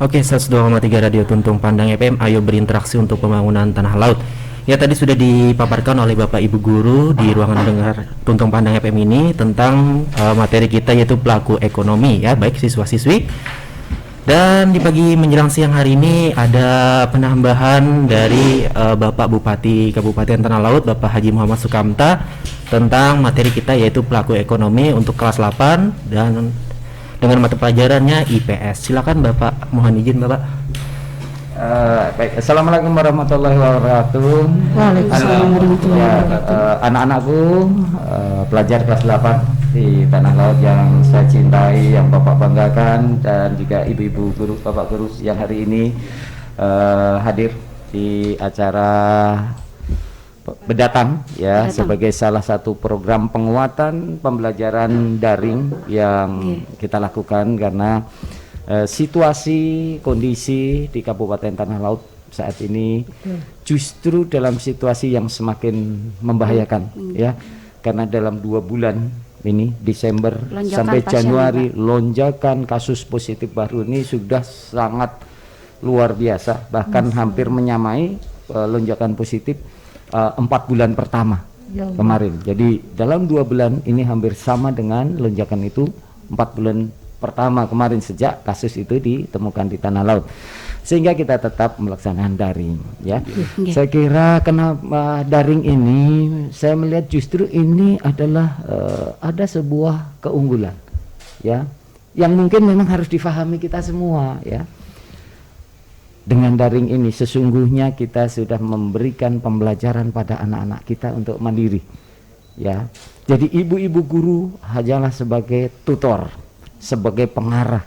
Oke, 102,3 Radio Tuntung Pandang FM, ayo berinteraksi untuk pembangunan tanah laut. Ya, tadi sudah dipaparkan oleh Bapak Ibu Guru di ruangan dengar Tuntung Pandang FM ini tentang materi kita yaitu pelaku ekonomi ya, baik siswa-siswi. Dan di pagi menjelang siang hari ini ada penambahan dari Bapak Bupati Kabupaten Tanah Laut, Bapak Haji Muhammad Sukamta, tentang materi kita yaitu pelaku ekonomi untuk kelas 8 dan dengan mata pelajarannya IPS. Silakan Bapak, mohon izin Bapak. Baik, Assalamualaikum warahmatullahi wabarakatuh. Waalaikumsalam warahmatullahi wabarakatuh. Anak-anakku, pelajar kelas 8 di Tanah Laut yang saya cintai, yang Bapak banggakan, dan juga ibu-ibu guru, Bapak guru yang hari ini hadir di acara Bedatang ya, sebagai salah satu program penguatan pembelajaran daring yang kita lakukan karena situasi kondisi di Kabupaten Tanah Laut saat ini justru dalam situasi yang semakin membahayakan ya, karena dalam 2 bulan ini Desember sampai Januari lonjakan kasus positif baru ini sudah sangat luar biasa, bahkan hampir menyamai lonjakan positif 4 bulan pertama kemarin. Jadi dalam 2 bulan ini hampir sama dengan lonjakan itu 4 bulan pertama kemarin sejak kasus itu ditemukan di Tanah Laut, sehingga kita tetap melaksanakan daring ya. Saya kira kenapa daring ini, saya melihat justru ini adalah ada sebuah keunggulan ya, yang mungkin memang harus difahami kita semua ya. Dengan daring ini sesungguhnya kita sudah memberikan pembelajaran pada anak-anak kita untuk mandiri ya. Jadi ibu-ibu guru hanyalah sebagai tutor, sebagai pengarah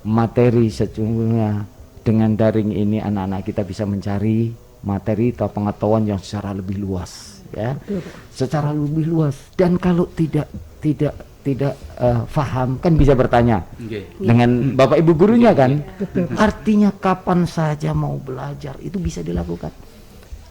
materi. Sesungguhnya dengan daring ini anak-anak kita bisa mencari materi atau pengetahuan yang secara lebih luas ya, secara lebih luas. Dan kalau tidak paham kan bisa bertanya dengan Bapak Ibu gurunya kan. Artinya kapan saja mau belajar itu bisa dilakukan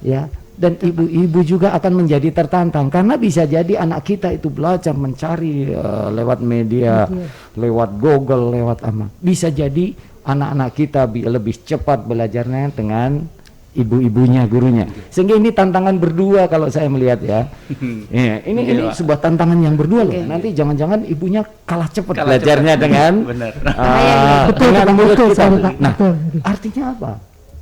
ya. Dan ibu-ibu juga akan menjadi tertantang karena bisa jadi anak kita itu belajar mencari lewat media, lewat Google, lewat apa. Bisa jadi anak-anak kita lebih cepat belajarnya dengan ibu-ibunya, gurunya. Sehingga ini tantangan berdua kalau saya melihat ya. Ya, ini sebuah tantangan yang berdua loh. Nanti jangan-jangan ibunya kalah cepat belajarnya dengan dengan mulut kita. Nah, artinya apa?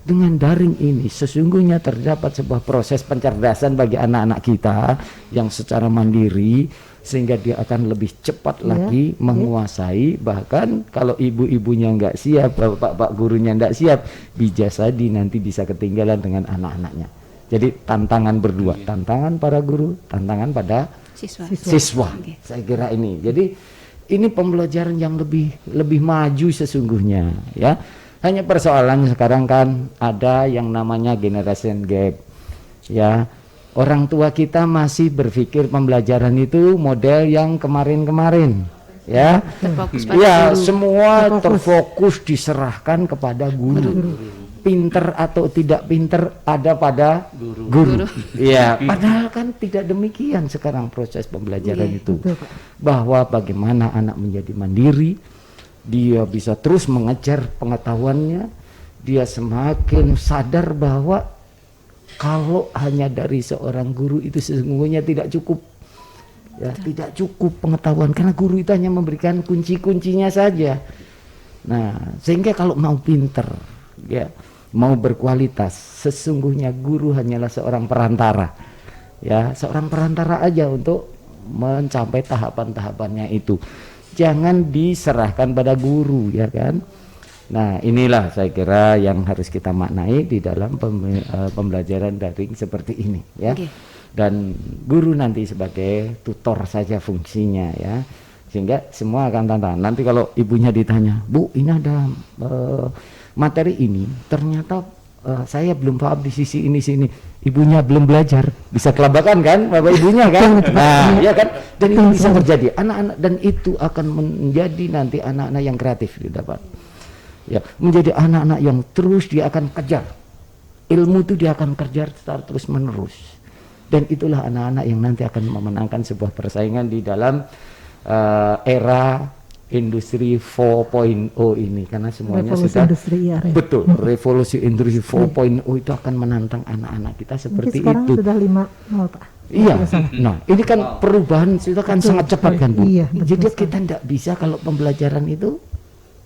Dengan daring ini sesungguhnya terdapat sebuah proses pencerdasan bagi anak-anak kita yang secara mandiri, sehingga dia akan lebih cepat lagi menguasai. Bahkan kalau ibu-ibunya nggak siap, bapak gurunya nggak siap, bisa jadi nanti bisa ketinggalan dengan anak-anaknya. Jadi tantangan berdua, tantangan para guru, tantangan pada siswa. Saya kira ini. Jadi ini pembelajaran yang lebih maju sesungguhnya ya. Hanya persoalan sekarang kan ada yang namanya generation gap ya. Orang tua kita masih berpikir pembelajaran itu model yang kemarin-kemarin ya. Ya, semua terfokus diserahkan kepada guru. Pinter atau tidak pinter ada pada guru. Ya, padahal kan tidak demikian sekarang proses pembelajaran itu. Bahwa bagaimana anak menjadi mandiri, dia bisa terus mengejar pengetahuannya, dia semakin sadar bahwa kalau hanya dari seorang guru itu sesungguhnya tidak cukup ya, tidak cukup pengetahuan, karena guru itu hanya memberikan kunci-kuncinya saja. Nah, sehingga kalau mau pinter ya, mau berkualitas, sesungguhnya guru hanyalah seorang perantara ya, seorang perantara aja untuk mencapai tahapan-tahapannya itu. Jangan diserahkan pada guru ya kan. Nah, inilah saya kira yang harus kita maknai di dalam pembelajaran daring seperti ini ya. Dan guru nanti sebagai tutor saja fungsinya ya, sehingga semua akan tantangan. Nanti kalau ibunya ditanya, Bu, ini ada materi ini, ternyata saya belum paham di sisi ini sini, ibunya belum belajar, bisa kelabakan kan bapak ibunya kan. Nah ya kan, dan itu bisa terjadi anak-anak, dan itu akan menjadi nanti anak-anak yang kreatif didapat ya, menjadi anak-anak yang terus dia akan kejar ilmu itu, dia akan kejar secara terus menerus Dan itulah anak-anak yang nanti akan memenangkan sebuah persaingan di dalam era industri 4.0 ini, karena semuanya Revolusi sudah industri, ya, betul, revolusi industri 4.0 itu akan menantang anak-anak kita seperti sekarang itu. sudah 5.0 Pak. Iya, nah ini kan perubahan itu kan Betul, sangat cepat kan Bu. iya, betul Jadi sekali. kita tidak bisa kalau pembelajaran itu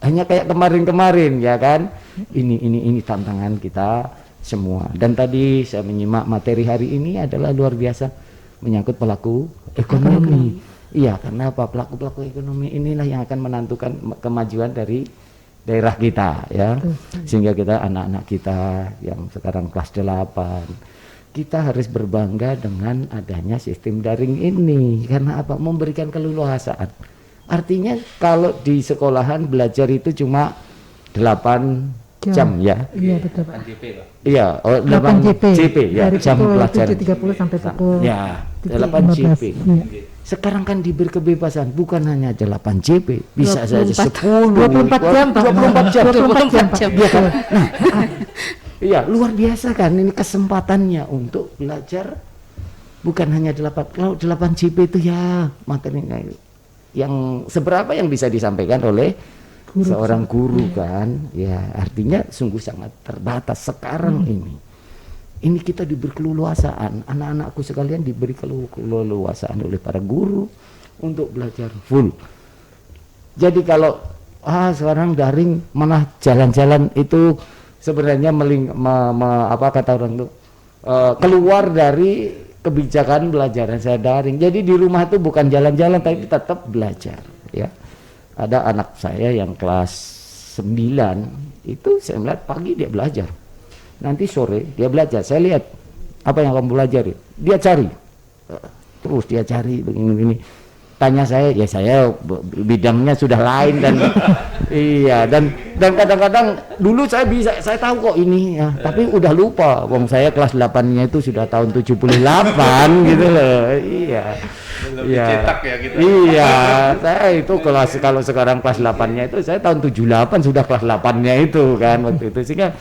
hanya kayak kemarin-kemarin ya kan. Ini tantangan kita semua. Dan tadi saya menyimak materi hari ini adalah luar biasa, menyangkut pelaku ekonomi. Iya, karena apa? Pelaku-pelaku ekonomi inilah yang akan menentukan kemajuan dari daerah kita ya. Sehingga kita, anak-anak kita yang sekarang kelas 8, kita harus berbangga dengan adanya sistem daring ini. Karena apa? Memberikan keleluasaan. Artinya kalau di sekolahan belajar itu cuma 8 jam ya. Iya betul Pak. Iya, 8 JP, ya, dari jam pukul pelajaran. 7.30 sampai pukul Ya, 7.15. 8 JP. Iya. Sekarang kan diberi kebebasan, bukan hanya 8 JP, bisa saja 10, 24 jam Pak. 24 jam. 24 jam Pak. Iya kan? Nah, iya, luar biasa kan ini kesempatannya untuk belajar, bukan hanya 8, kalau 8 JP itu ya materinya yang seberapa yang bisa disampaikan oleh seorang guru kan. Ya, artinya sungguh sangat terbatas sekarang ini. Ini kita diberi keleluasaan, anak-anakku sekalian diberi keleluasaan oleh para guru untuk belajar full. Jadi kalau sekarang daring, mana jalan-jalan itu sebenarnya apa kata orang itu keluar dari kebijakan belajaran saya daring. Jadi di rumah itu bukan jalan-jalan tapi tetap belajar ya. Ada anak saya yang kelas 9 itu saya melihat pagi dia belajar, nanti sore dia belajar. Saya lihat apa yang kamu pelajari, dia cari terus, dia cari begini-begini. Tanya saya, ya saya bidangnya sudah lain dan iya, dan kadang-kadang dulu saya tahu kok ini ya, tapi udah lupa. Wong saya kelas 8-nya itu sudah tahun 78 gitu loh. Iya. Iya. Cetak ya gitu. Iya, saya itu kalau sekarang kelas 8-nya itu saya tahun 78 sudah kelas 8-nya itu kan waktu itu. Sehingga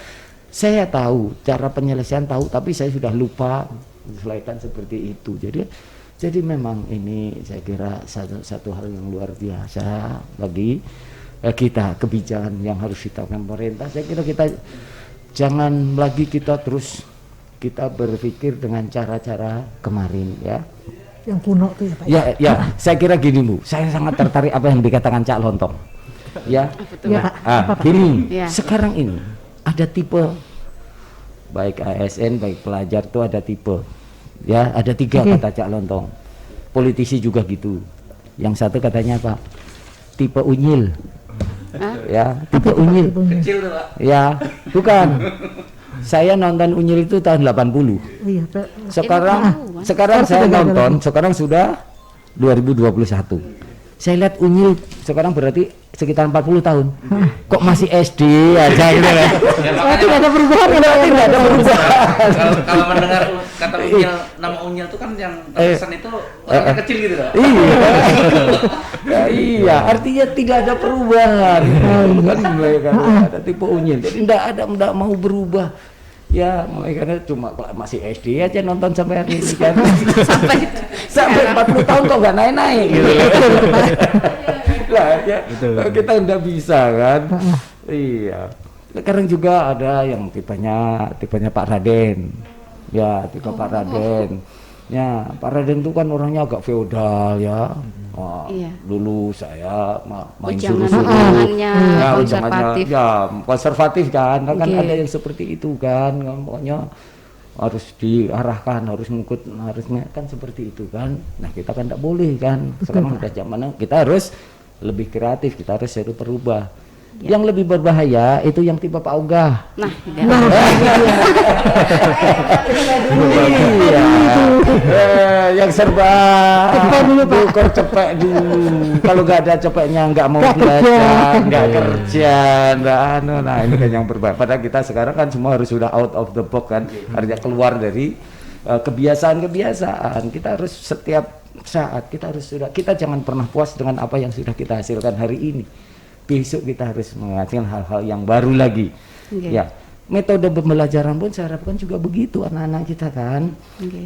saya tahu cara penyelesaian tahu, tapi saya sudah lupa menyesuaikan seperti itu. Jadi memang ini saya kira satu hal yang luar biasa bagi kita, kebijakan yang harus ditetapkan pemerintah. Saya kira kita jangan lagi kita berpikir dengan cara-cara kemarin ya. Yang kuno tuh ya Pak. Ya, saya kira gini Bu, saya sangat tertarik apa yang dikatakan Cak Lontong. Ya, Iya Pak. gini, Ya. sekarang ini ada tipe, baik ASN, baik pelajar tuh ada tipe. Ya, ada 3 kata Cak Lontong. Politisi juga gitu. Yang satu katanya apa? Tipe unyil. Ya, tipe unyil. Kecil tuh Pak. Ya, bukan. Saya nonton unyil itu tahun 80. Iya Pak. Sekarang saya nonton, sekarang sudah 2021. Saya lihat unyil sekarang berarti sekitar 40 tahun. Kok masih SD aja gitu kan? Tidak ada perubahan ya Pak. Tidak ada perubahan. Kalau mendengar kata unyil, nama unyil itu kan yang terkesan itu orangnya kecil gitu Pak. Iya. Ya, iya, artinya tidak ada perubahan. Kan mereka ada tipe unyil. Jadi tidak mau berubah. Ya, mereka cuma masih SD aja nonton sampai hari ini kan. sampai 40 tahun kok nggak naik-naik gitu. Lah ya, kita nggak bisa kan. Iya. Sekarang juga ada yang tipenya Pak Raden. Ya, tipe Pak Raden. Ya, Pak Raden itu kan orangnya agak feodal ya. Iya. Dulu saya main Ujangan suruh-suruh. ujangannya Ya, konservatif. ya konservatif kan. Kan Oke. ada yang seperti itu kan. Pokoknya harus diarahkan, harus mengikut, harusnya kan seperti itu kan. Nah, kita kan tidak boleh kan. Sekarang udah zamannya kita harus lebih kreatif, kita harus berubah. Ya. Yang lebih berbahaya itu yang tipe Pak Ogah. Nah, Iya. Yang serba dukur cepek dulu. Kalau nggak ada cepeknya nggak mau belajar, nggak kerja, nggak anu. Nah, ini kan yang berbahaya. Padahal kita sekarang kan semua harus sudah out of the box kan, artinya keluar dari kebiasaan-kebiasaan. Kita harus setiap saat kita jangan pernah puas dengan apa yang sudah kita hasilkan hari ini. Besok kita harus menghasilkan hal-hal yang baru lagi. Okay. Ya, metode pembelajaran pun saya harapkan juga begitu anak-anak kita kan.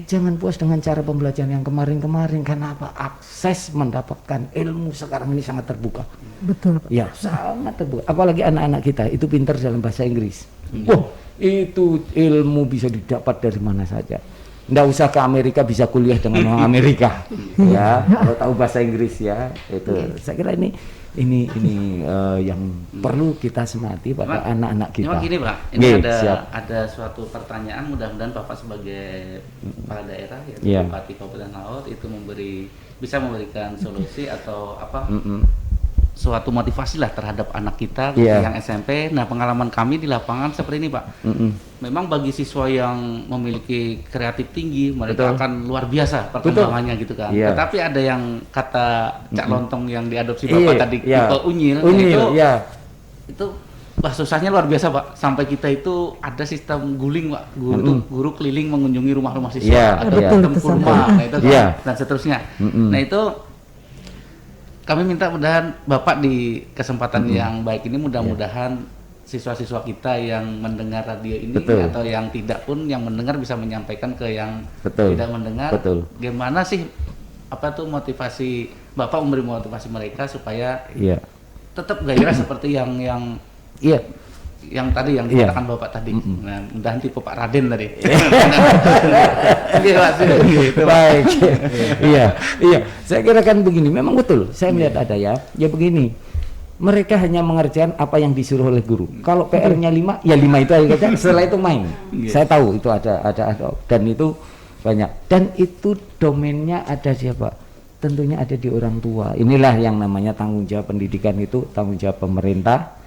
Jangan puas dengan cara pembelajaran yang kemarin-kemarin, karena apa? Akses mendapatkan ilmu sekarang ini sangat terbuka. Betul Pak. Ya, sangat terbuka. Apalagi anak-anak kita itu pintar dalam bahasa Inggris. Wah, itu ilmu bisa didapat dari mana saja. Nggak usah ke Amerika, bisa kuliah dengan orang Amerika. Ya, kalau tahu bahasa Inggris ya. Itu. Saya kira ini yang perlu kita semati pada anak-anak kita. Memang gini Pak, ini ada suatu pertanyaan, mudah-mudahan Bapak sebagai kepala daerah ya, Bupati Kabupaten Laut itu bisa memberikan solusi atau apa suatu motivasi lah terhadap anak kita yang SMP. Nah, pengalaman kami di lapangan seperti ini Pak. Memang bagi siswa yang memiliki kreatif tinggi, mereka akan luar biasa perkembangannya gitu kan. Tetapi ada yang kata Cak Lontong yang diadopsi Bapak tadi, tipe unyil itu susahnya luar biasa Pak. Sampai kita itu ada sistem guling Pak, guru keliling mengunjungi rumah-rumah siswa, ada sistem kurma, nah itu dan seterusnya. Nah itu kami minta mudahan Bapak di kesempatan yang baik ini mudah-mudahan siswa-siswa kita yang mendengar radio ini atau yang tidak pun yang mendengar bisa menyampaikan ke yang tidak mendengar gimana sih motivasi Bapak memberi motivasi mereka supaya tetap gairah seperti yang tadi yang dikatakan Bapak tadi. Nah, mudahan tipe Pak Raden tadi. Baik. Iya. Saya kira kan begini, memang betul. Saya melihat ada ya begini. Mereka hanya mengerjakan apa yang disuruh oleh guru. Kalau PR-nya 5, ya 5 itu aja. Setelah itu main. Saya tahu itu ada dan itu banyak. Dan itu domainnya ada siapa? Tentunya ada di orang tua. Inilah yang namanya tanggung jawab pendidikan, itu tanggung jawab pemerintah,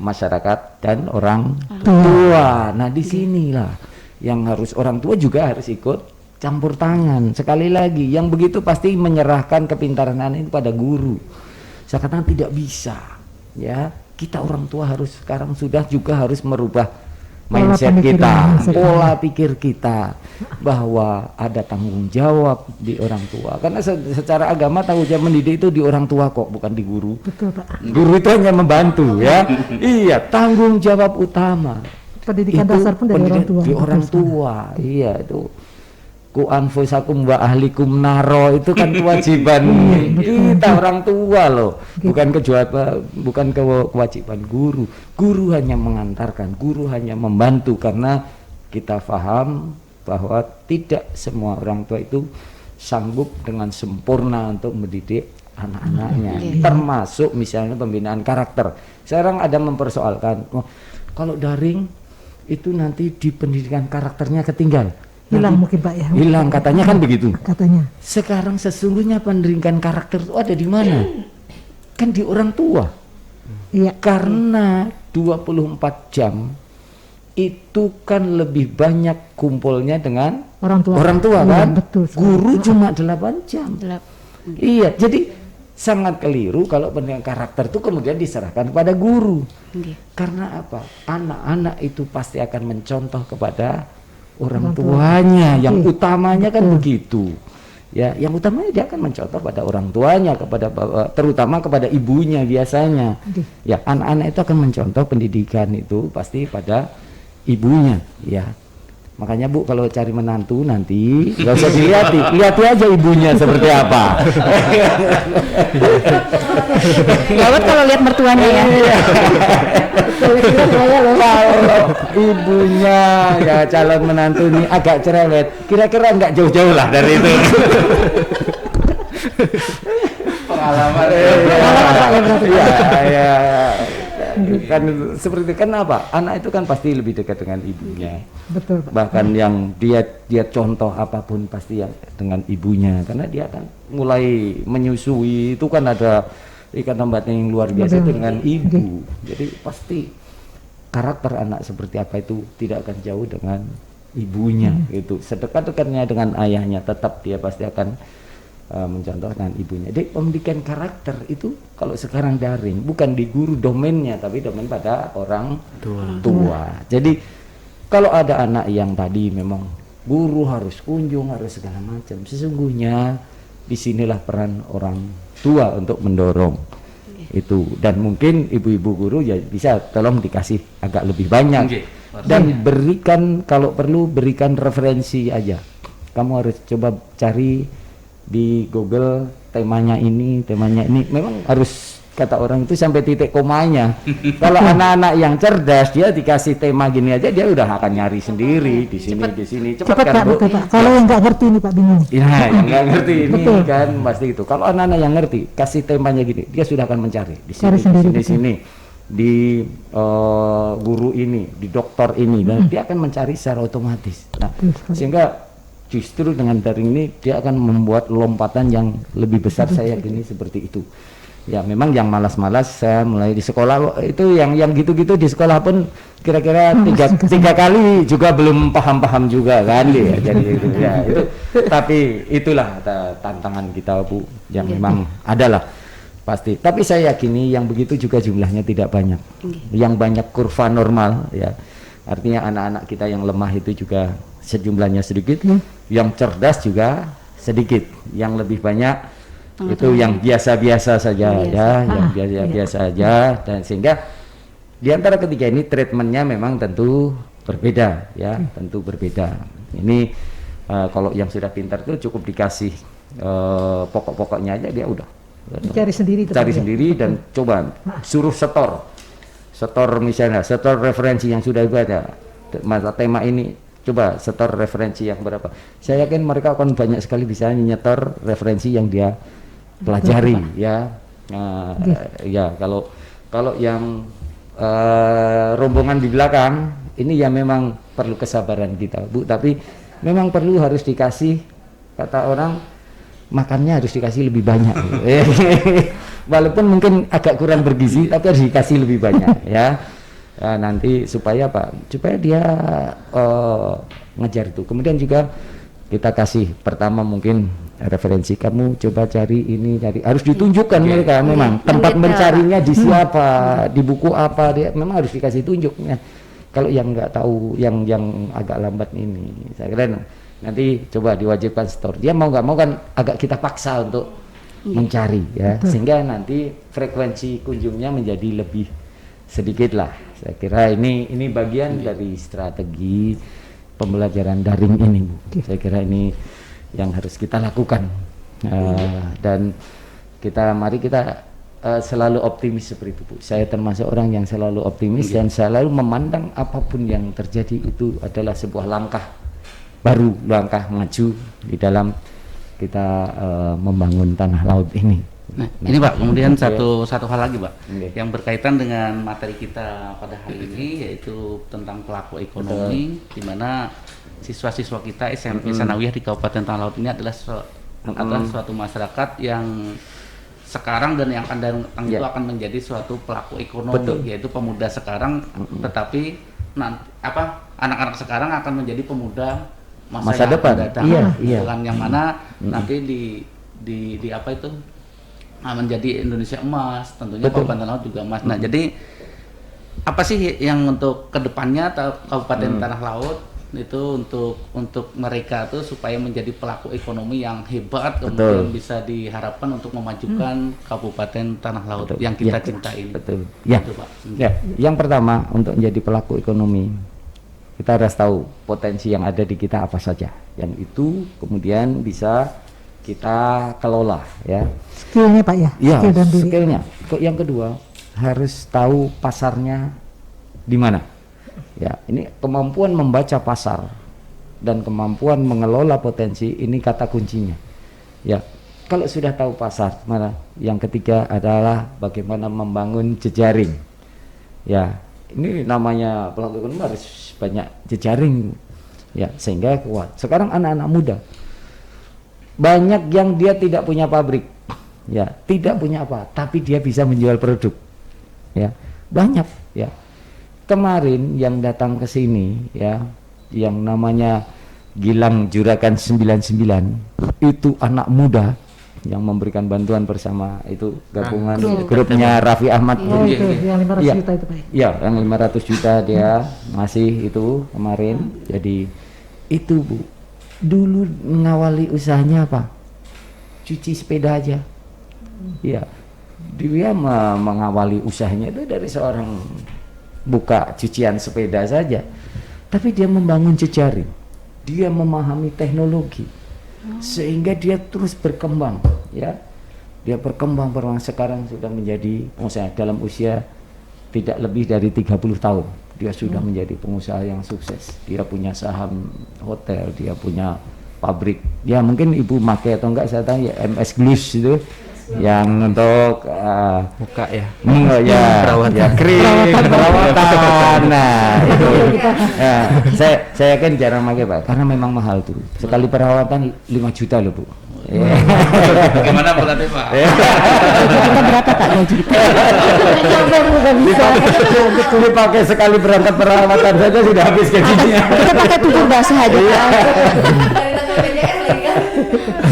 masyarakat, dan orang tua. Nah, disinilah yang harus orang tua juga harus ikut campur tangan. Sekali lagi, yang begitu pasti menyerahkan kepintaran anak itu pada guru. Saya katakan tidak bisa, ya. Kita orang tua harus sekarang juga harus merubah mindset kita, pola pikir kita, bahwa ada tanggung jawab di orang tua. Karena secara agama tanggung jawab mendidik itu di orang tua kok, bukan di guru. Betul Pak. Guru itu hanya membantu ya. Iya, tanggung jawab utama. Pendidikan itu dasar pun dari orang tua. Di orang tua. Iya, itu ku anfusakum wa ahlikum naro, itu kan kewajiban kita orang tua loh, bukan kewajiban guru. Guru hanya mengantarkan, guru hanya membantu, karena kita paham bahwa tidak semua orang tua itu sanggup dengan sempurna untuk mendidik anak-anaknya, termasuk misalnya pembinaan karakter. Sekarang ada mempersoalkan, kalau daring itu nanti di pendidikan karakternya ketinggal. Hilang mungkin Pak ya. Hilang katanya kan begitu. Katanya. Sekarang sesungguhnya pendidikan karakter itu ada di mana? Kan di orang tua. Iya. Karena 24 jam itu kan lebih banyak kumpulnya dengan orang tua kan? Betul. Guru cuma 8 jam. Iya, jadi sangat keliru kalau pendidikan karakter itu kemudian diserahkan kepada guru. Karena apa? Anak-anak itu pasti akan mencontoh kepada orang tuanya, yang utamanya kan begitu ya, yang utamanya dia akan mencontoh pada orang tuanya, terutama kepada ibunya biasanya ya. Anak-anak itu akan mencontoh pendidikan itu pasti pada ibunya ya. Makanya Bu, kalau cari menantu nanti nggak usah lihat aja ibunya seperti apa. Gawat kalau lihat mertuanya ya. Kalau ibunya ya calon menantu ini agak cerewet, kira-kira nggak jauh-jauh lah dari itu. Pengalaman. Ya. Kan seperti itu. Kan apa? Anak itu kan pasti lebih dekat dengan ibunya. Betul Pak. Bahkan yang dia contoh apapun pasti yang dengan ibunya, karena dia kan mulai menyusui itu kan ada ikatan batin yang luar biasa dengan ibu. Jadi pasti karakter anak seperti apa itu tidak akan jauh dengan ibunya gitu. Sedekat-dekatnya dengan ayahnya tetap dia pasti akan mencontoh dengan ibunya. Jadi pendidikan karakter itu kalau sekarang daring bukan di guru domainnya, tapi domain pada orang tua. Jadi kalau ada anak yang tadi memang guru harus kunjung, harus segala macam, sesungguhnya disinilah peran orang tua untuk mendorong itu. Dan mungkin ibu-ibu guru ya bisa tolong dikasih agak lebih banyak Dan berikan, kalau perlu berikan referensi aja. Kamu harus coba cari di Google temanya ini. Memang harus, kata orang itu sampai titik komanya. Kalau anak-anak yang cerdas, dia dikasih tema gini aja, dia udah akan nyari sendiri di sini cepat kan, Pak, Bu? betul, Pak. Kalau yang nggak ngerti ini Pak bingung. Ya, yang nggak ngerti ini Betul. kan pasti itu. Kalau anak-anak yang ngerti, kasih temanya gini, dia sudah akan mencari di sini, Cari sendiri, di betul. sini, di guru ini, di dokter ini, dan dia akan mencari secara otomatis. Nah, Betul sekali. sehingga justru dengan daring ini dia akan membuat lompatan yang lebih besar, saya yakini seperti itu. Ya, memang yang malas-malas saya mulai di sekolah itu, yang gitu-gitu di sekolah pun kira-kira tiga kali juga belum paham-paham juga kan dia. Jadi itu ya itu, tapi itulah tantangan kita, Bu, yang memang adalah pasti. Tapi saya yakini yang begitu juga jumlahnya tidak banyak. Yang banyak kurva normal ya. Artinya anak-anak kita yang lemah itu juga sejumlahnya sedikit, yang cerdas juga sedikit, yang lebih banyak itu yang biasa-biasa saja ya, yang biasa-biasa aja, dan sehingga di antara ketiga ini treatmentnya memang tentu berbeda ya, tentu berbeda. Ini kalau yang sudah pintar itu cukup dikasih pokok-pokoknya aja, dia udah Cari sendiri. cari sendiri dan coba suruh setor misalnya, setor referensi yang sudah ada mata tema ini, coba setor referensi yang berapa. Saya yakin mereka akan banyak sekali bisa nyetor referensi yang dia pelajari ya. Ya kalau yang rombongan di belakang ini ya memang perlu kesabaran kita, Bu, tapi memang perlu harus dikasih, kata orang, makannya harus dikasih lebih banyak. Walaupun mungkin agak kurang bergizi, tapi harus dikasih lebih banyak ya. Nanti supaya supaya dia ngejar itu. Kemudian juga kita kasih pertama mungkin referensi, kamu coba cari ini, harus ditunjukkan mereka memang tempat mencarinya di siapa, di buku apa, dia memang harus dikasih tunjuknya. Kalau yang nggak tahu, yang agak lambat ini, saya kira nanti coba diwajibkan store. Dia mau nggak mau kan agak kita paksa untuk mencari ya, sehingga nanti frekuensi kunjungnya menjadi lebih sedikit lah. Saya kira ini bagian dari strategi pembelajaran daring ini, Bu. Saya kira ini yang harus kita lakukan, dan mari kita selalu optimis seperti itu, Bu. Saya termasuk orang yang selalu optimis dan selalu memandang apapun yang terjadi itu adalah sebuah langkah baru, langkah maju di dalam kita membangun tanah laut ini. Nah, ini Pak, kemudian satu hal lagi Pak, yang berkaitan dengan materi kita pada hari ini, yaitu tentang pelaku ekonomi, di mana siswa-siswa kita SMP Sanawiyah di Kabupaten Tanah Laut ini adalah suatu masyarakat yang sekarang dan yang akan datang itu akan menjadi suatu pelaku ekonomi, yaitu pemuda sekarang, tetapi anak-anak sekarang akan menjadi pemuda masa yang depan. Akan datang, bukan yang mana nanti di apa itu menjadi Indonesia emas, tentunya Kabupaten Tanah Laut juga emas. Nah, jadi apa sih yang untuk kedepannya Kabupaten Tanah Laut itu untuk mereka tuh supaya menjadi pelaku ekonomi yang hebat, kemudian bisa diharapkan untuk memajukan Kabupaten Tanah Laut yang kita cintai ini. Betul. Ya. Betul, Pak. Ya. Yang pertama, untuk menjadi pelaku ekonomi kita harus tahu potensi yang ada di kita apa saja, yang itu kemudian bisa kita kelola ya. Skillnya Pak ya. Ya, Skill dan diri. skillnya. Yang kedua harus tahu pasarnya di mana. Ya, ini kemampuan membaca pasar dan kemampuan mengelola potensi, ini kata kuncinya. Ya, kalau sudah tahu pasar, mana? Yang ketiga adalah bagaimana membangun jejaring. Ya, ini namanya pelaku ekonomi harus banyak jejaring. Ya, sehingga kuat. Sekarang anak-anak muda banyak yang dia tidak punya pabrik, ya, tidak punya apa, tapi dia bisa menjual produk. Ya, banyak ya. Kemarin yang datang ke sini ya, yang namanya Gilang Juragan 99, itu anak muda yang memberikan bantuan bersama itu gabungan grupnya Raffi Ahmad. Oh, itu yang 500 juta itu Pak. Ya, yang 500 juta dia masih itu kemarin. Jadi itu, Bu, dulu mengawali usahanya apa? Cuci sepeda aja. Ya, dia mengawali usahanya itu dari seorang buka cucian sepeda saja, tapi dia membangun jejaring, dia memahami teknologi, sehingga dia terus berkembang, ya. Dia berkembang sekarang sudah menjadi pengusaha dalam usia tidak lebih dari 30 tahun. Dia sudah menjadi pengusaha yang sukses. Dia punya saham hotel, dia punya pabrik. Ya mungkin ibu pakai atau enggak saya tanya, MS Glus itu yang untuk muka ya. Ya, perawatan. Ya, krim, perawatan. Nah, itu. Ya, saya kan jarang pakai, Pak, karena memang mahal tuh. Sekali perawatan 5 juta loh, Bu. Bagaimana berarti Pak? Kita berapa Pak gaji kita? Dipakai sekali berangkat perawatan saja sudah habis gajinya. Kita pakai tubuh basah aja Pak.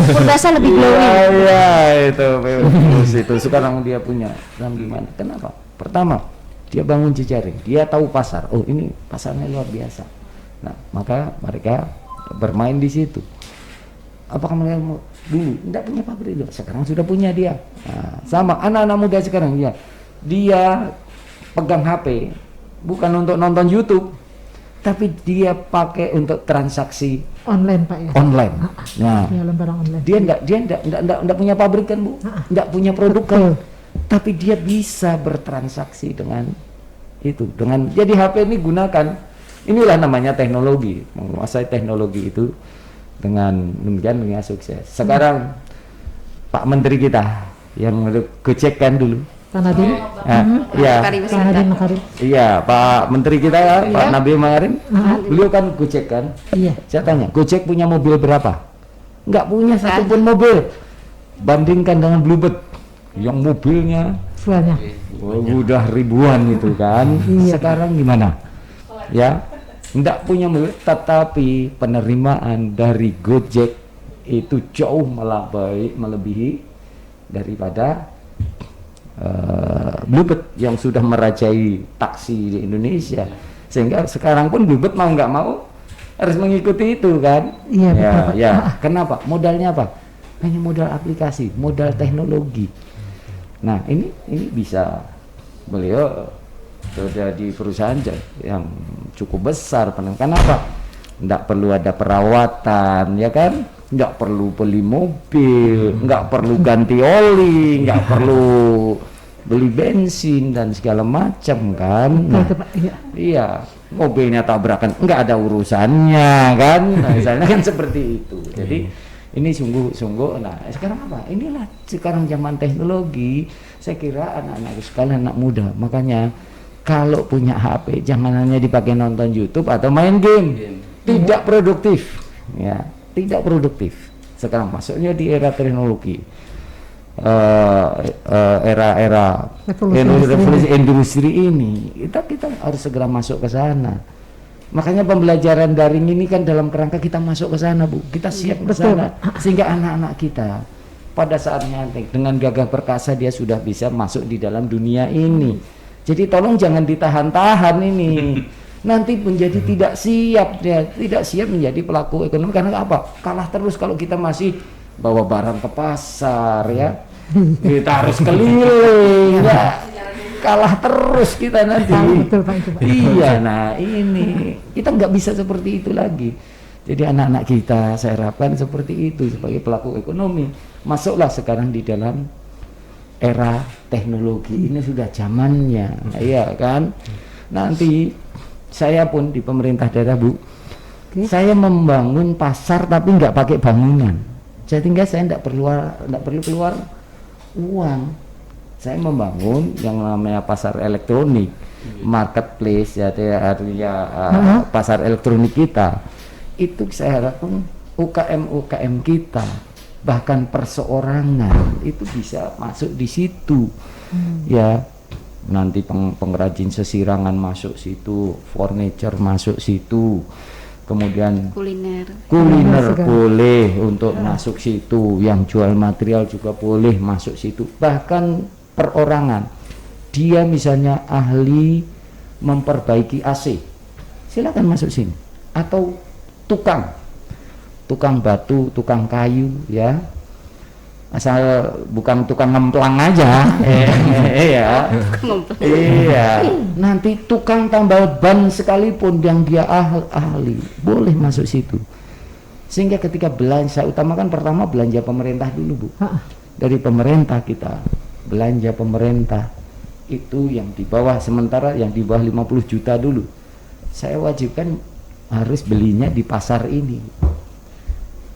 Tubuh basah lebih glowing. Iya, itu sekarang dia punya. Dan gimana? Kenapa? Pertama, dia bangun jejaring, dia tahu pasar. Oh, ini pasarnya luar biasa. Nah, maka mereka bermain di situ. Apakah mereka dulu tidak punya pabrik loh, sekarang sudah punya dia. Nah, sama anak-anak muda sekarang ya, dia pegang HP bukan untuk nonton YouTube, tapi dia pakai untuk transaksi Online Pak ya. online. Nah, Jualan barang online. dia enggak punya pabrik kan, Bu, enggak punya produk kan, tapi dia bisa bertransaksi dengan itu, dengan jadi HP ini gunakan. Inilah namanya teknologi, menguasai teknologi itu. Dengan demikian dunia sukses. Sekarang Pak Menteri kita yang Gojek kan dulu. Pak Nadiem. Iya. Pak Nadiem Makarim. Iya, Pak Menteri kita Pak Nadiem Makarim. Beliau kan Gojek kan. Iya. Saya tanya, Gojek punya mobil berapa? Enggak punya satupun mobil. Bandingkan dengan Bluebird yang mobilnya Banyak. udah ribuan itu kan. Iya. Sekarang gimana? Ya. Tidak punya mobil, tetapi penerimaan dari Gojek itu jauh melebihi daripada Bluebird yang sudah merajai taksi di Indonesia. Sehingga sekarang pun Bluebird mau nggak mau harus mengikuti itu kan. Iya, ya, betul, Pak. ya. Kenapa? Modalnya apa? Hanya modal aplikasi, modal teknologi. Nah ini bisa beliau sudah di perusahaan yang cukup besar. Kenapa? Tidak perlu ada perawatan, ya kan? Tidak perlu beli mobil, nggak perlu ganti oli, nggak perlu beli bensin dan segala macam kan. Nah, iya, mobilnya tabrakan, nggak ada urusannya kan. Nah, misalnya kan seperti itu. Jadi ini sungguh-sungguh. Nah, sekarang apa? Inilah sekarang zaman teknologi. Saya kira anak-anak sekalian, anak muda, makanya kalau punya HP jangan hanya dipakai nonton YouTube atau main game. Tidak produktif, ya, tidak produktif. Sekarang masuknya di era teknologi, era revolusi industri ini, kita harus segera masuk ke sana. Makanya pembelajaran daring ini kan dalam kerangka kita masuk ke sana, Bu. Kita siap ke sana sehingga anak-anak kita pada saatnya dengan gagah perkasa dia sudah bisa masuk di dalam dunia ini. Jadi tolong jangan ditahan-tahan ini. Nanti menjadi tidak siap, dia tidak siap menjadi pelaku ekonomi karena apa? Kalah terus kalau kita masih bawa barang ke pasar, ya. Kita harus keliling, ya. Kalah terus kita nanti. Iya, nah ini kita nggak bisa seperti itu lagi. Jadi anak-anak kita saya harapkan seperti itu sebagai pelaku ekonomi. Masuklah sekarang di dalam era teknologi ini, sudah zamannya, iya kan. Nanti saya pun di pemerintah daerah, Bu, saya membangun pasar tapi nggak pakai bangunan, sehingga saya tidak perlu keluar uang. Saya membangun yang namanya pasar elektronik, marketplace, ya, artinya pasar elektronik kita itu saya harapkan UKM kita bahkan perseorangan itu bisa masuk di situ. Ya, nanti pengrajin sesirangan masuk situ, furniture masuk situ, kemudian kuliner boleh untuk masuk situ, yang jual material juga boleh masuk situ, bahkan perorangan. Dia misalnya ahli memperbaiki AC, silakan masuk sini, atau tukang batu, tukang kayu, ya, asal bukan tukang ngemplang aja. Iya. Iya. Nanti tukang tambal ban sekalipun yang dia ahli boleh masuk situ. Sehingga ketika belanja, utamakan pertama belanja pemerintah dulu, Bu. Dari pemerintah kita belanja pemerintah itu yang di bawah, sementara yang di bawah 50 juta dulu saya wajibkan harus belinya di pasar ini.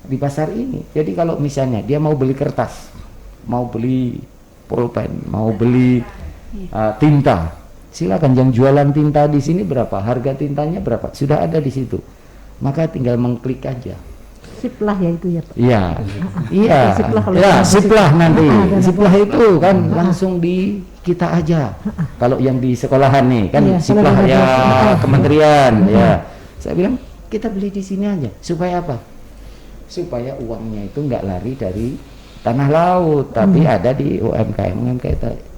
Di pasar ini. Jadi kalau misalnya dia mau beli kertas, mau beli pulpen, mau beli tinta, silakan. Yang jualan tinta di sini berapa, harga tintanya berapa, sudah ada di situ. Maka tinggal mengklik aja. Siplah ya itu ya Pak. Iya, iya, ya siplah nanti. Siplah itu kan langsung di kita aja. Kalau yang di sekolahan nih kan siplah ya kementerian ya. Saya bilang kita beli di sini aja. Supaya apa? Supaya uangnya itu nggak lari dari tanah laut, tapi ada di UMKM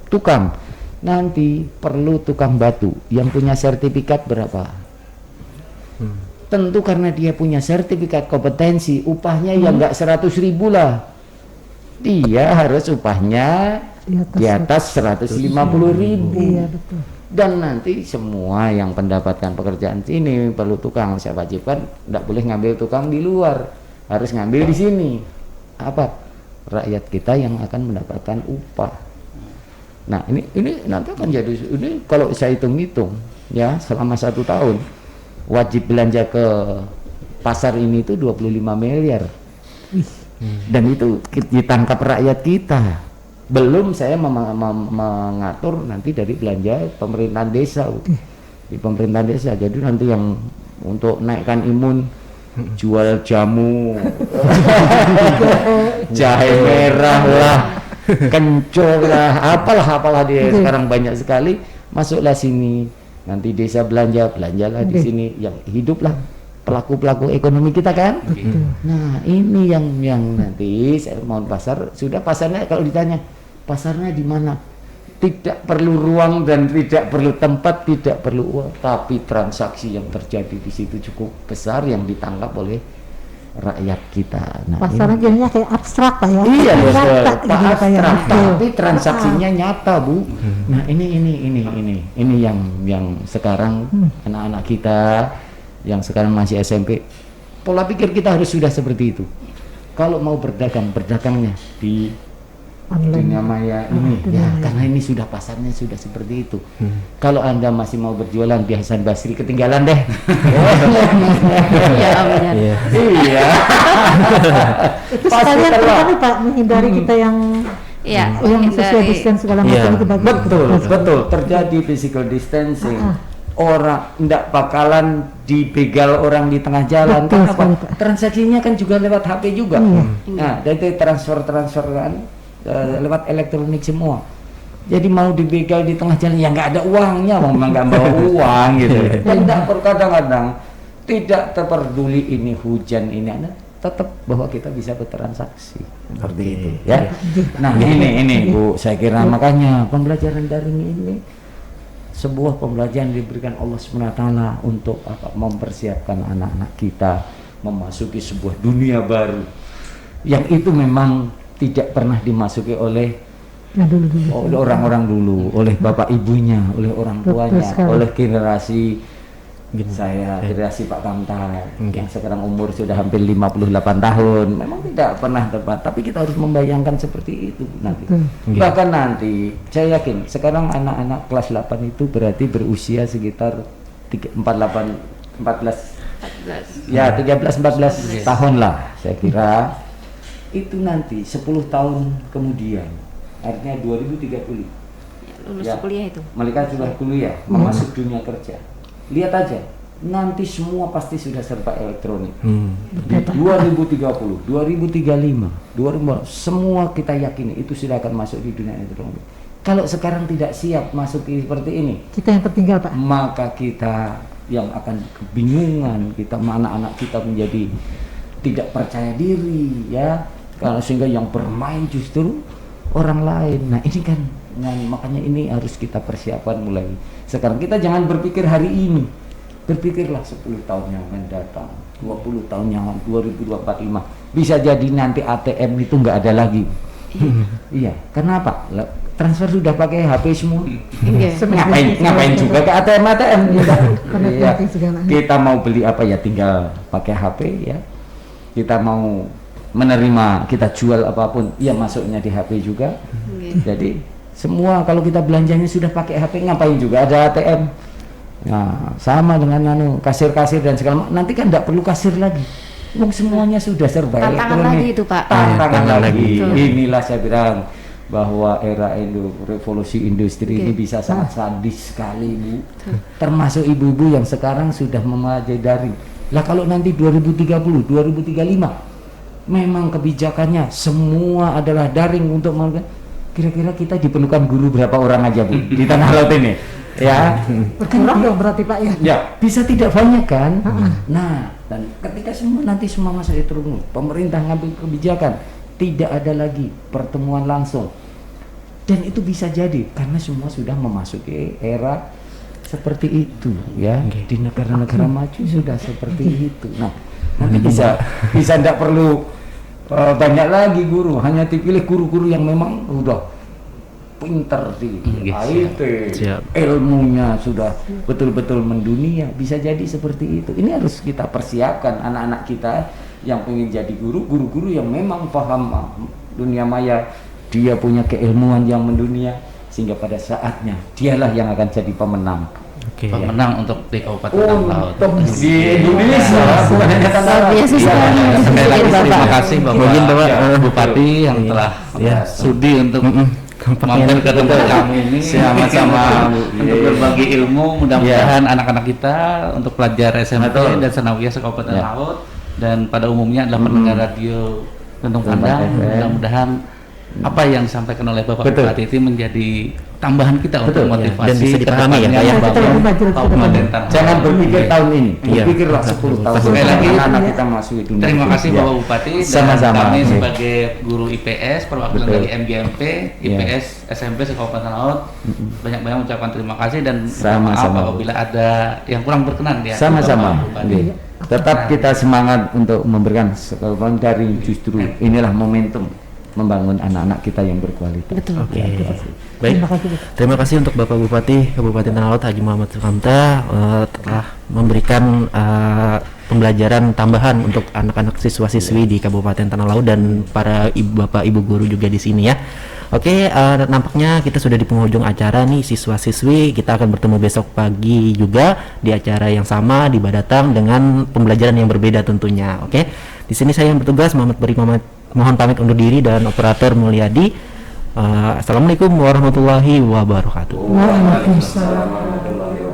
tukang. Nanti perlu tukang batu yang punya sertifikat berapa? Tentu karena dia punya sertifikat kompetensi, upahnya yang nggak 100.000 lah. Dia harus upahnya di atas 150.000. Iya betul. Dan nanti semua yang mendapatkan pekerjaan sini perlu tukang. Saya wajibkan tidak boleh ngambil tukang di luar, harus ngambil di sini. Apa? Rakyat kita yang akan mendapatkan upah. Nah ini nanti akan jadi, ini kalau saya hitung-hitung ya selama 1 tahun wajib belanja ke pasar ini itu 25 miliar. Dan itu ditangkap rakyat kita. Belum saya mengatur nanti dari belanja pemerintahan desa. Di pemerintahan desa, jadi nanti yang untuk naikkan imun jual jamu jahe merah lah, kencur lah, apalah dia sekarang banyak sekali. Masuklah sini, nanti desa belanjalah di sini, yang hiduplah pelaku ekonomi kita kan. Nah ini yang nanti saya mohon pasar, sudah pasarnya kalau ditanya pasarnya di mana, tidak perlu ruang dan tidak perlu tempat, tidak perlu uang, tapi transaksi yang terjadi di situ cukup besar yang ditangkap oleh rakyat kita. Nah, pasarnya jadinya kayak abstrak Pak ya. Iya betul, Pak abstrak, tapi transaksinya nyata, Bu. Nah ini yang sekarang anak-anak kita yang sekarang masih SMP, pola pikir kita harus sudah seperti itu. Kalau mau berdagangnya di dunia maya ini ya, karena ini sudah pasarnya sudah seperti itu. Kalau Anda masih mau berjualan di Hasan Basri, ketinggalan deh. Iya. Itu sekalian pertama Pak menghindari kita yang social distance segala macam itu bagus. Betul. Terjadi physical distancing. Orang tidak bakalan dibegal orang di tengah jalan. Kenapa? Transaksinya kan juga lewat HP juga. Nah, dari transfer kan lewat elektronik semua. Jadi mau dibegal di tengah jalan ya nggak ada uangnya, memang nggak bawa uang gitu. Dan kadang-kadang tidak terperduli ini hujan ini, tetap bahwa kita bisa bertransaksi seperti itu ya. Nah ini Bu, saya kira makanya pembelajaran daring ini sebuah pembelajaran diberikan Allah SWT untuk mempersiapkan anak-anak kita memasuki sebuah dunia baru yang itu memang tidak pernah dimasuki oleh orang-orang dulu, oleh bapak ibunya, oleh orang tuanya, oleh generasi saya, generasi Pak Kamtar yang sekarang umur sudah hampir 58 tahun. Memang tidak pernah tepat, tapi kita harus membayangkan seperti itu nanti. Bahkan nanti saya yakin sekarang anak-anak kelas 8 itu berarti berusia sekitar 13-14 tahun lah saya kira. Itu nanti 10 tahun kemudian, artinya 2030 lulus kuliah itu. Mereka sudah kuliah, masuk dunia kerja. Lihat aja, nanti semua pasti sudah serba elektronik. Di 2030, 2035, 2040, semua kita yakini itu sudah akan masuk di dunia elektronik. Kalau sekarang tidak siap masuk seperti ini, kita yang tertinggal Pak. Maka kita yang akan kebingungan, kita anak-anak kita menjadi tidak percaya diri ya. Karena sehingga yang bermain justru orang lain. Nah ini kan, makanya ini harus kita persiapkan mulai sekarang. Kita jangan berpikir hari ini, berpikirlah 10 tahun yang akan datang, 20 tahun yang 2045. Bisa jadi nanti ATM itu nggak ada lagi. Iya, kenapa? Transfer sudah pakai HP semua. Iya. Ngapain juga ke ATM kita. Iya. segala. Kita mau beli apa ya tinggal pakai HP ya. Kita mau menerima, kita jual apapun, ya masuknya di HP juga. Jadi semua kalau kita belanjanya sudah pakai HP, ngapain juga ada ATM. Nah, sama dengan kasir-kasir dan segala macam. Nanti kan tidak perlu kasir lagi. Semuanya sudah serba elektronik. Tantangan lagi itu, Pak. Tantangan lagi. Betul. Inilah saya bilang bahwa era revolusi industri ini bisa sangat sadis sekali, Bu. Termasuk ibu-ibu yang sekarang sudah mempelajari daring. Lah kalau nanti 2030, 2035 memang kebijakannya semua adalah daring untuk kira-kira kita diperlukan guru berapa orang aja, Bu, di tanah laut ini? Ya, Berkurang dong berarti Pak ya. ya bisa tidak banyak kan. Nah, dan ketika nanti semua masuk elektronik, pemerintah ngambil kebijakan, tidak ada lagi pertemuan langsung, dan itu bisa jadi karena semua sudah memasuki era seperti itu ya. Di negara-negara maju sudah seperti itu. Nah, nanti bisa tidak perlu banyak lagi guru, hanya dipilih guru-guru yang memang udah pinter di IT, ilmunya sudah betul-betul mendunia. Bisa jadi seperti itu. Ini harus kita persiapkan anak-anak kita yang ingin jadi guru-guru yang memang paham dunia maya, dia punya keilmuan yang mendunia, sehingga pada saatnya dialah yang akan jadi pemenang. Pemenang untuk di Kabupaten Tanah Laut di Indonesia, bukan hanya Tanah Laut. Sekali lagi terima kasih Bapak Bupati yang telah sudi untuk mampir ke tempat kami ini sama-sama untuk berbagi ilmu. Mudah-mudahan anak-anak kita untuk pelajar SMP dan Sanawiyah se-Kabupaten Laut dan pada umumnya adalah pendengar radio Tuntung Pandang. Mudah-mudahan apa yang disampaikan oleh Bapak Bupati itu menjadi tambahan kita untuk motivasi dan bisa dipahami ya, jangan berpikir tahun ini, berpikirlah 10 tahun. Sekali lagi anak kita masuk itu. Terima kasih Bapak Bupati. Sama-sama. Kami sebagai guru IPS perwakilan dari MGMP IPS SMP se-Kabupaten Laut banyak-banyak mengucapkan terima kasih dan sama-sama apabila ada yang kurang berkenan ya. Sama-sama. Tetap kita semangat untuk memberikan sekolah dari justru inilah momentum membangun anak-anak kita yang berkualitas. Betul. Baik, terima kasih untuk Bapak Bupati Kabupaten Tanah Laut Haji Muhammad Sukamta telah memberikan pembelajaran tambahan untuk anak-anak siswa-siswi di Kabupaten Tanah Laut dan para bapak ibu guru juga di sini ya. Oke, nampaknya kita sudah di penghujung acara nih siswa-siswi. Kita akan bertemu besok pagi juga di acara yang sama di Badatang dengan pembelajaran yang berbeda tentunya. Oke, di sini saya yang bertugas Muhammad Beri mohon pamit undur diri dan operator Mulyadi. Assalamualaikum warahmatullahi wabarakatuh. Waalaikumsalam.